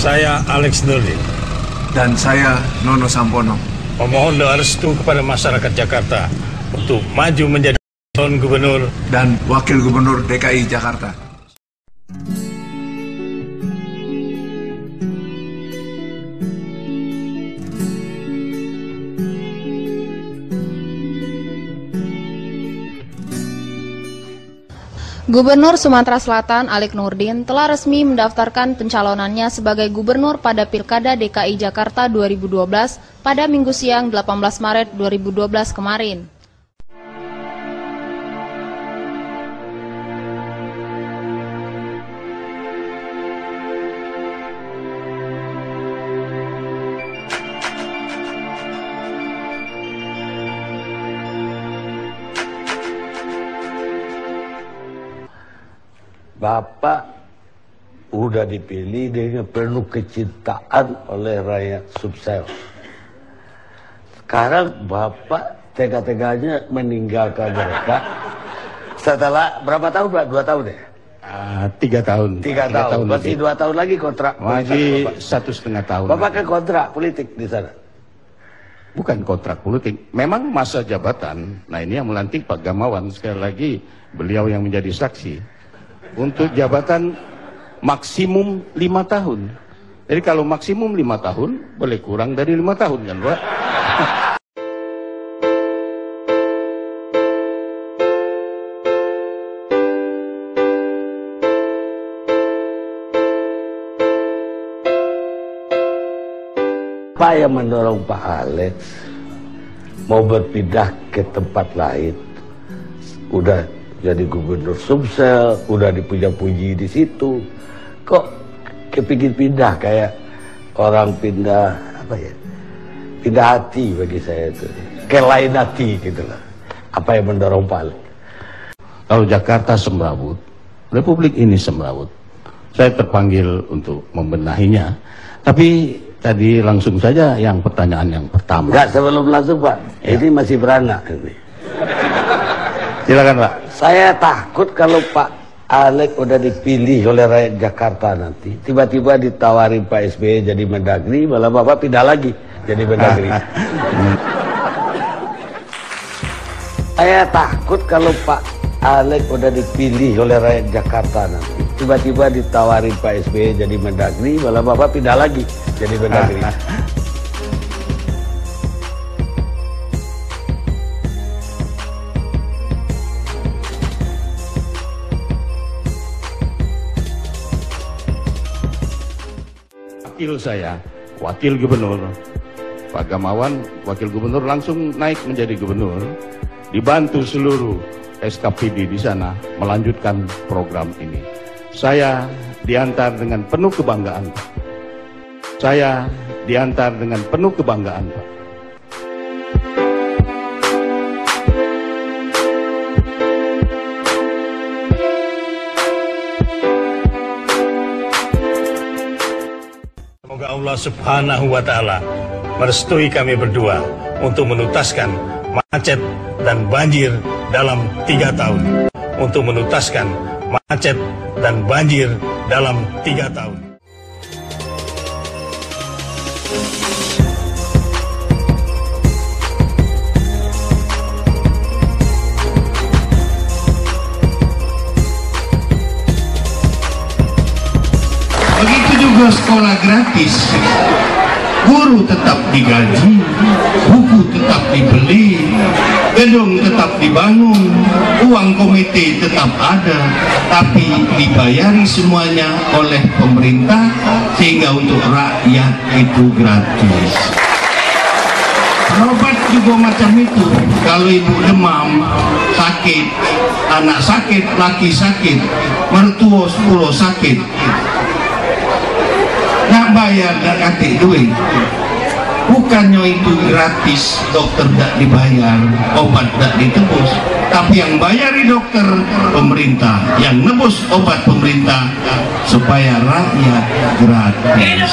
Saya Alex Nurdin. Dan saya Nono Sampono. Memohon doa restu kepada masyarakat Jakarta untuk maju menjadi calon gubernur dan wakil gubernur DKI Jakarta. Gubernur Sumatera Selatan Alex Nurdin telah resmi mendaftarkan pencalonannya sebagai gubernur pada Pilkada DKI Jakarta 2012 pada Minggu siang 18 Maret 2012 kemarin. Bapak udah dipilih dengan penuh kecintaan oleh rakyat Sumsel. Sekarang Bapak tega-teganya meninggalkan mereka. Setelah berapa tahun Pak? 2 tahun ya? 3 tahun. 3 tahun. Masih 2 tahun lagi kontrak. Masih 1,5 tahun. Bapak kan kontrak politik di sana. Bukan kontrak politik, memang masa jabatan. Nah ini yang melantik Pak Gamawan, sekali lagi beliau yang menjadi saksi. Untuk jabatan maksimum 5 tahun. Jadi kalau maksimum 5 tahun, boleh kurang dari 5 tahun kan Pak? Apa yang mendorong Pak Alex mau berpindah ke tempat lain? Udah jadi gubernur Sumsel, udah dipuja-puji di situ. Kok kepingin pindah kayak orang pindah apa ya? Pindah hati bagi saya itu. Kayak lain hati gitu lah. Apa yang mendorong Pak Alex? Kalau Jakarta semrawut, Republik ini semrawut. Saya terpanggil untuk membenahinya. Tapi tadi langsung saja yang pertanyaan yang pertama. Enggak, sebelum langsung Pak. Ya. Ini masih beranak ini. Silakan Pak. Saya takut kalau Pak Alex udah dipilih oleh rakyat Jakarta nanti, tiba-tiba ditawarin Pak SBY jadi Mendagri, malah Bapak pindah lagi jadi Mendagri. Saya takut kalau Pak Alex udah dipilih oleh rakyat Jakarta nanti, tiba-tiba ditawarin Pak SBY jadi Mendagri, malah Bapak pindah lagi jadi Mendagri. Wakil saya, wakil gubernur Pak Gamawan, wakil gubernur langsung naik menjadi gubernur, dibantu seluruh SKPD di sana melanjutkan program ini. Saya diantar dengan penuh kebanggaan, Pak. Saya diantar dengan penuh kebanggaan, Pak. Semoga Allah Subhanahu wa Ta'ala merestui kami berdua untuk menuntaskan macet dan banjir dalam 3 tahun. Untuk menuntaskan macet dan banjir dalam 3 tahun. Begitu juga sekolah gratis, guru tetap digaji, buku tetap dibeli, gedung tetap dibangun, uang komite tetap ada, tapi dibayari semuanya oleh pemerintah sehingga untuk rakyat itu gratis. Obat juga macam itu. Kalau ibu demam, sakit, anak sakit, laki sakit, mertua 10 sakit, nggak bayar, nggak kasih duit. Bukannya itu gratis, dokter tidak dibayar, obat tidak ditebus, tapi yang bayari dokter pemerintah, yang nebus obat pemerintah supaya rakyat gratis.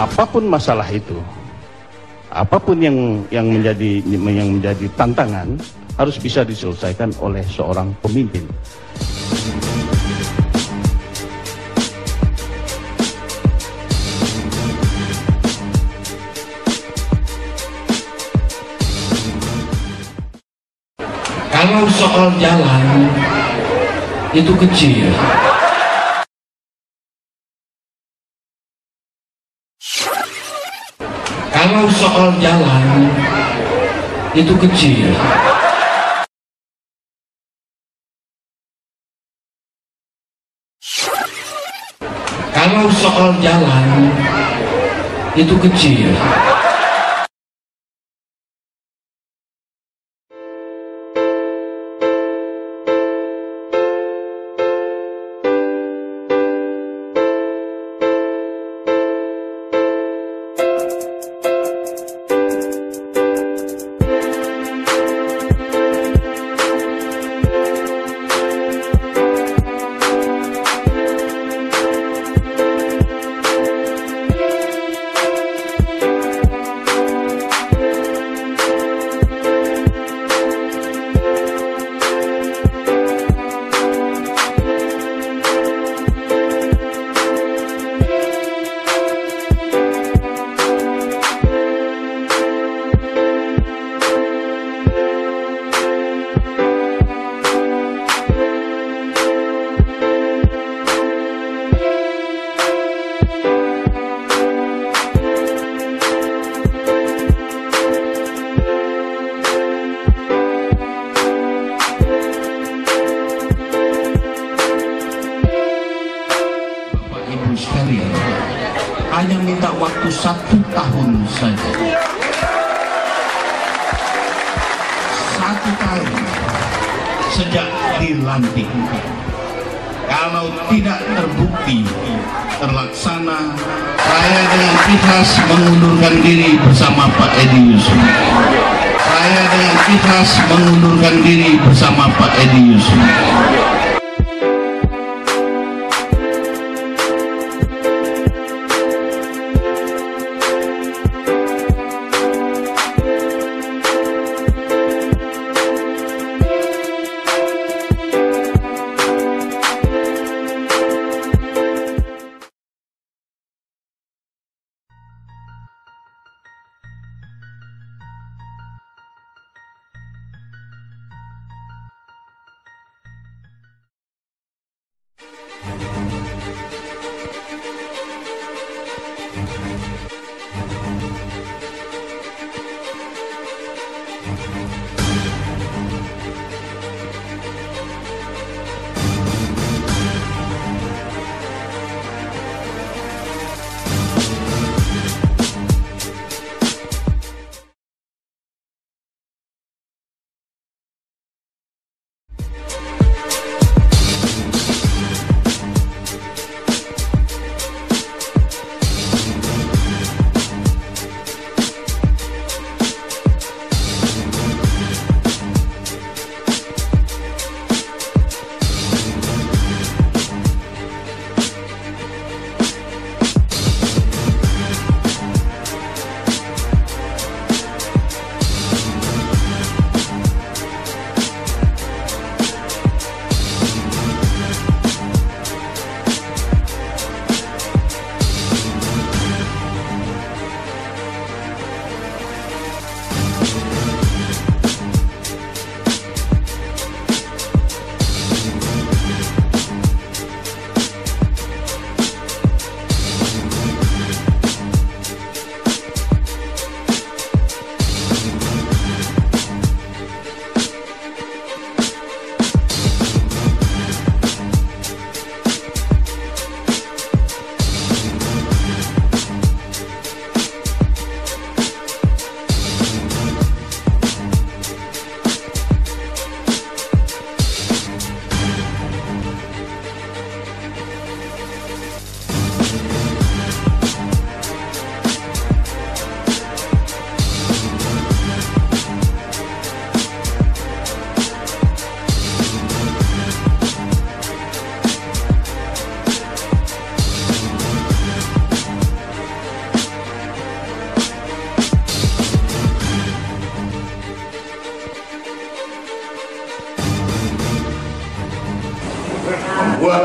apapun masalah itu, apapun yang menjadi tantangan harus bisa diselesaikan oleh seorang pemimpin. Kalau soal jalan itu kecil. Kalau soal jalan itu kecil. Kalau soal jalan itu kecil. Hanya minta waktu 1 tahun saja. 1 tahun sejak dilantik. Kalau tidak terbukti terlaksana, saya dengan ikhlas mengundurkan diri bersama Pak Edi Yusuf. Saya dengan ikhlas mengundurkan diri bersama Pak Edi Yusuf.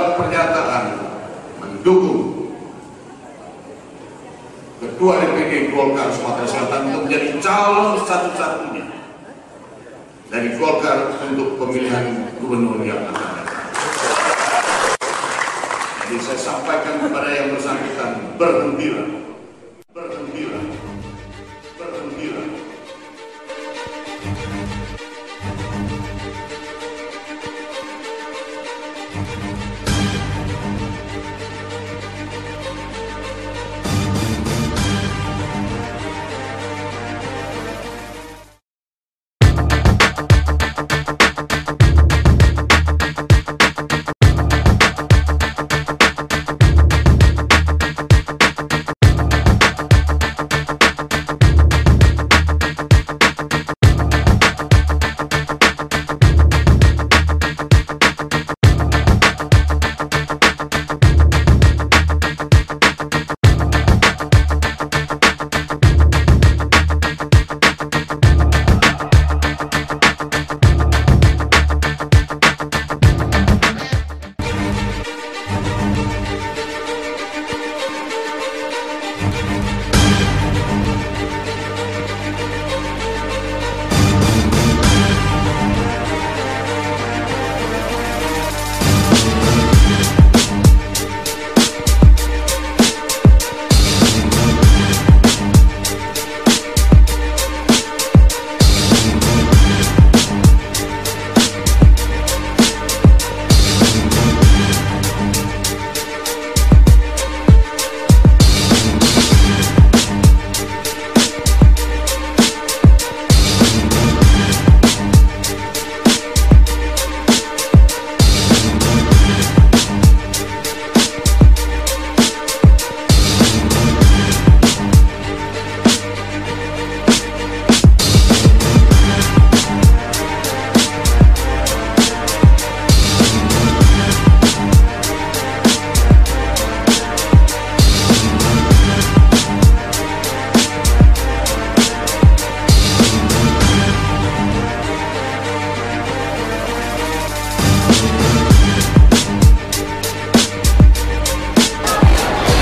membuat pernyataan mendukung Ketua DPD Golkar Sumatera Selatan untuk menjadi calon satu-satunya dari Golkar untuk pemilihan gubernur yang akan datang. Jadi saya sampaikan kepada yang bersangkutan, bergembira, bergembira, bergembira.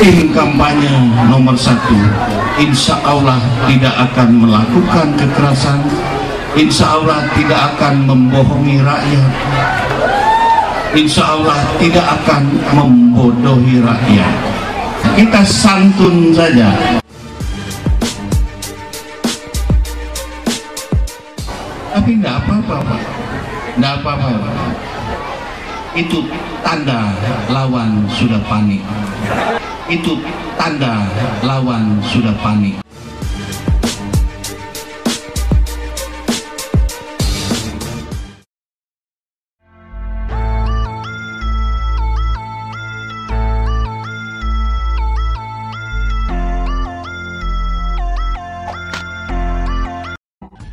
Tim kampanye nomor 1 insya Allah tidak akan melakukan kekerasan, insya Allah tidak akan membohongi rakyat, insya Allah tidak akan membodohi rakyat. Kita santun saja. Tapi tidak apa-apa, Pak. Tidak apa-apa. Itu tanda lawan sudah panik. Itu tanda lawan sudah panik.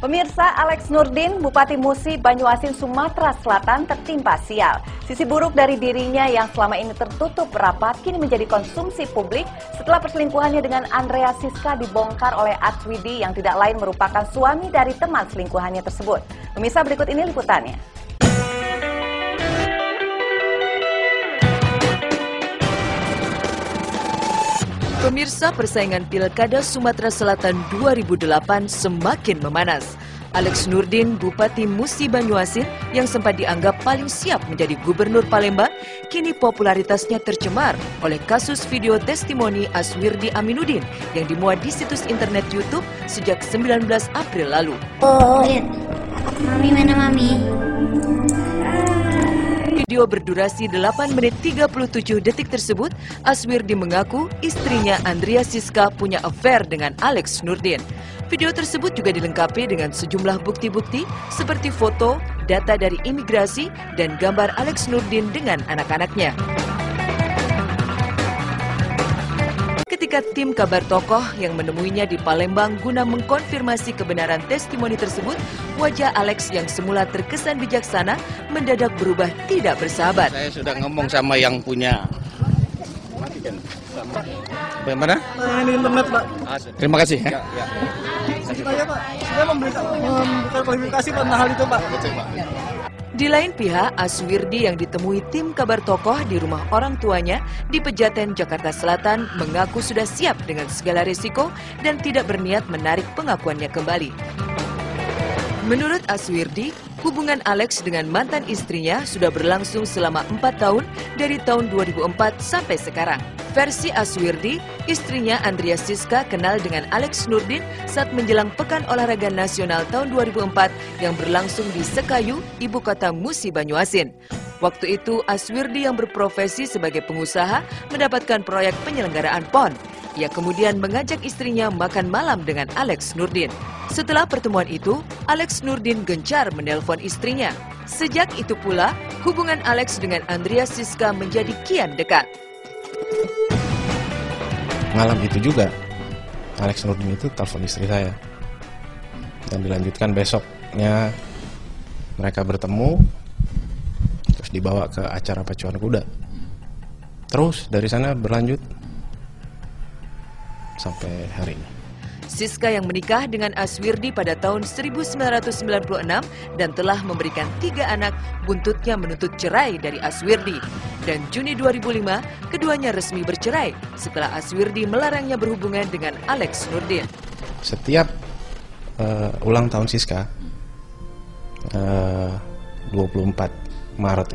Pemirsa, Alex Nurdin, Bupati Musi, Banyuasin, Sumatera Selatan tertimpa sial. Sisi buruk dari dirinya yang selama ini tertutup rapat kini menjadi konsumsi publik setelah perselingkuhannya dengan Andrea Siska dibongkar oleh Atswidi yang tidak lain merupakan suami dari teman selingkuhannya tersebut. Pemirsa, berikut ini liputannya. Pemirsa, persaingan Pilkada Sumatera Selatan 2008 semakin memanas. Alex Nurdin, Bupati Musi Banyuasin yang sempat dianggap paling siap menjadi Gubernur Palembang, kini popularitasnya tercemar oleh kasus video testimoni Aswirdi Aminuddin yang dimuat di situs internet YouTube sejak 19 April lalu. Oh, lihat. Mami, mana Mami? Video berdurasi 8 menit 37 detik tersebut, Aswirdi mengaku istrinya Andrea Siska punya affair dengan Alex Nurdin. Video tersebut juga dilengkapi dengan sejumlah bukti-bukti seperti foto, data dari imigrasi, dan gambar Alex Nurdin dengan anak-anaknya. Ketika tim kabar tokoh yang menemuinya di Palembang guna mengkonfirmasi kebenaran testimoni tersebut, wajah Alex yang semula terkesan bijaksana mendadak berubah tidak bersahabat. Saya sudah ngomong sama yang punya. Bagaimana? Di internet, Pak. Terima kasih. Ya. Saya Pak, saya memberikan klarifikasi tentang hal itu, Pak. Di lain pihak, Aswirdi yang ditemui tim kabar tokoh di rumah orang tuanya di Pejaten, Jakarta Selatan mengaku sudah siap dengan segala risiko dan tidak berniat menarik pengakuannya kembali. Menurut Aswirdi, hubungan Alex dengan mantan istrinya sudah berlangsung selama 4 tahun dari tahun 2004 sampai sekarang. Versi Aswirdi, istrinya Andrea Siska kenal dengan Alex Nurdin saat menjelang Pekan Olahraga Nasional tahun 2004 yang berlangsung di Sekayu, ibu kota Musi Banyuasin. Waktu itu, Aswirdi yang berprofesi sebagai pengusaha mendapatkan proyek penyelenggaraan PON. Ia kemudian mengajak istrinya makan malam dengan Alex Nurdin. Setelah pertemuan itu, Alex Nurdin gencar menelpon istrinya. Sejak itu pula, hubungan Alex dengan Andrea Siska menjadi kian dekat. Malam itu juga, Alex Nurdin itu telepon istri saya. Dan dilanjutkan besoknya mereka bertemu, terus dibawa ke acara pacuan kuda. Terus dari sana berlanjut sampai hari ini. Siska yang menikah dengan Aswirdi pada tahun 1996 dan telah memberikan 3 anak, buntutnya menuntut cerai dari Aswirdi. Dan Juni 2005, keduanya resmi bercerai setelah Aswirdi melarangnya berhubungan dengan Alex Nurdin. Setiap ulang tahun Siska, 24 Maret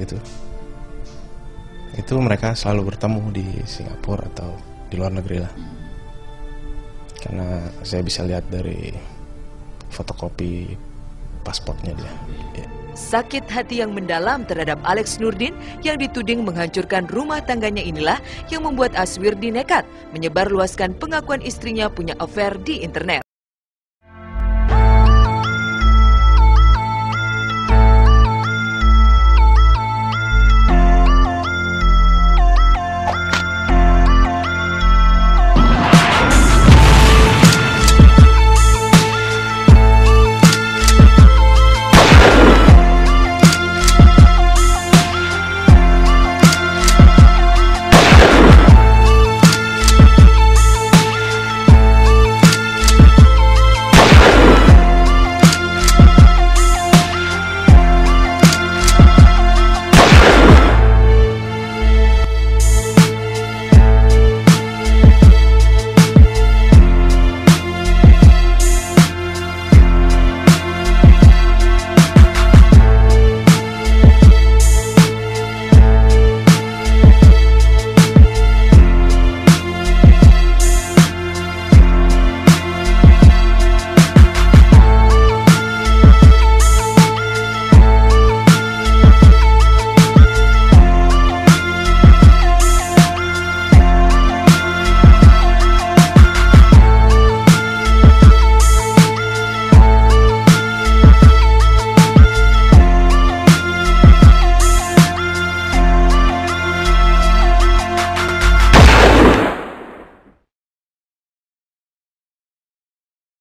itu mereka selalu bertemu di Singapura atau di luar negeri lah. Karena saya bisa lihat dari fotokopi pasportnya dia. Sakit hati yang mendalam terhadap Alex Nurdin yang dituding menghancurkan rumah tangganya inilah yang membuat Aswirdi nekat menyebarluaskan pengakuan istrinya punya affair di internet.